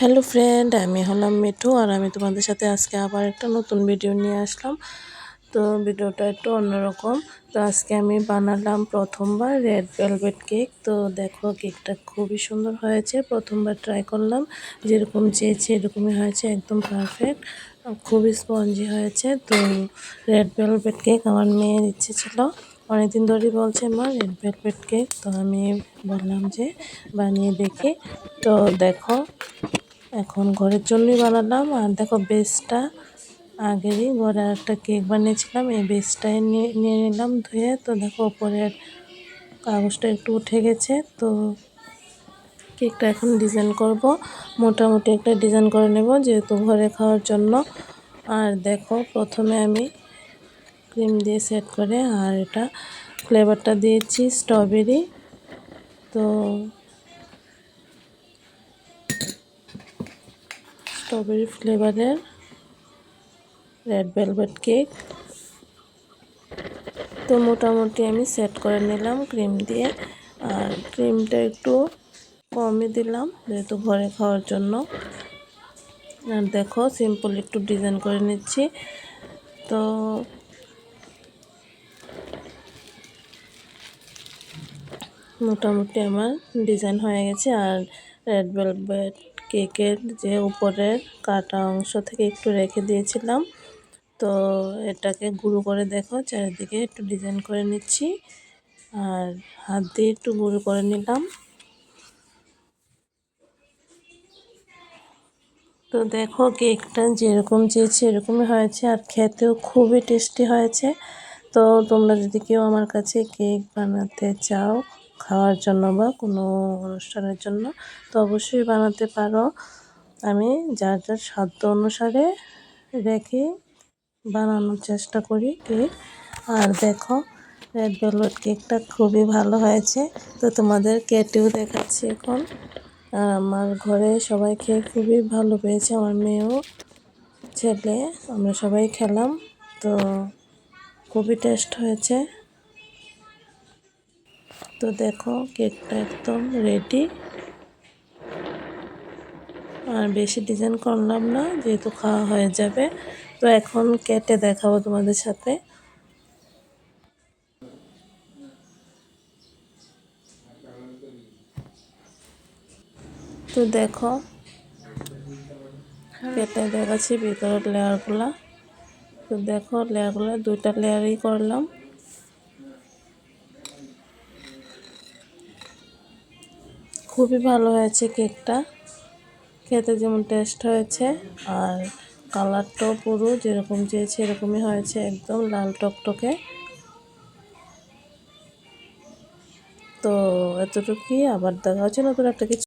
Hello friend, আমি হলাম মিঠু আর আমি তোমাদের সাথে আজকে আবার একটা নতুন ভিডিও নিয়ে আসলাম। তো ভিডিওটা একটু অন্যরকম। তো আজকে আমি বানালাম প্রথমবার রেড ভেলভেট কেক। তো দেখো কেকটা খুবই সুন্দর হয়েছে, প্রথমবার ট্রাই করলাম, যেরকম চেয়েছি এরকমই হয়েছে, একদম পারফেক্ট, খুবই স্পঞ্জি হয়েছে। তো রেড ভেলভেট কেক আমার মেয়ের ইচ্ছে ছিল, অনেকদিন ধরেই বলছে মা রেড ভেলভেট কেক। তো আমি বললাম যে বানিয়ে দেখি। তো দেখো এখন ঘরের জন্যই বানালাম। আর দেখো বেসটা আগেরই ঘরে একটা কেক বানিয়েছিলাম, এই বেসটাই নিয়ে নিলাম ধুয়ে। তো দেখো ওপরের কাগজটা একটু উঠে গেছে। তো কেকটা এখন ডিজাইন করব, মোটামুটি একটা ডিজাইন করে নেব যেহেতু ঘরে খাওয়ার জন্য। আর দেখো প্রথমে আমি ক্রিম দিয়ে সেট করে, আর এটা ফ্লেভারটা দিয়েছি স্ট্রবেরি। তো স্ট্রবেরি ফ্লেভারের রেড ভেলভেট কেক। তো মোটামুটি আমি সেট করে নিলাম ক্রিম দিয়ে, আর ক্রিমটা একটু কমই দিলাম যেহেতু ঘরে খাওয়ার জন্য। আর দেখো সিম্পল একটু ডিজাইন করে নিচ্ছি। তো মোটামুটি আমার ডিজাইন হয়ে গেছে। আর রেড ভেলভেট কেকের যে উপরের কাটা অংশ থেকে একটু রেখে দিয়েছিলাম, তো এটাকে গুঁড়ো করে দেখো চারিদিকে একটু ডিজাইন করে নিচ্ছি, আর হাত দিয়ে একটু গুঁড়ো করে নিলাম। তো দেখো কেকটা যেরকম চেয়েছি এরকমই হয়েছে, আর খেতেও খুবই টেস্টি হয়েছে। তো তোমরা যদি কেউ আমার কাছে কেক বানাতে চাও খাওয়ার জন্য বা কোনো অনুষ্ঠানের জন্য, তো অবশ্যই বানাতে পারো। আমি যার যার সাধ্য অনুসারে রেখে বানানোর চেষ্টা করি কেক। আর দেখো রেড ভেলভেট কেকটা খুবই ভালো হয়েছে। তো তোমাদের কেটেও দেখাচ্ছি এখন। আর আমার ঘরে সবাই খেয়ে খুবই ভালো পেয়েছে, আমার মেয়েও ছেলে আমরা সবাই খেলাম। তো খুবই টেস্ট হয়েছে। তো দেখো কেকটা একদম রেডি। আর বেশি ডিজাইন করলাম না যেহেতু খাওয়া হয়ে যাবে। তো এখন কেটে দেখাবো তোমাদের সাথে। তো দেখো কেটে দেখাচ্ছি ভিতরের লেয়ারগুলা। তো দেখো লেয়ারগুলো দুইটা লেয়ারই করলাম। খুবই ভালো হয়েছে কেকটা, খেতে যেমন টেস্ট হয়েছে, আর কালারটাও পুরো যেরকম চেয়েছে এরকমই হয়েছে, একদম লাল টকটকে। তো এতটুকুই, আবার দেখা হচ্ছে নতুন একটা কিছু।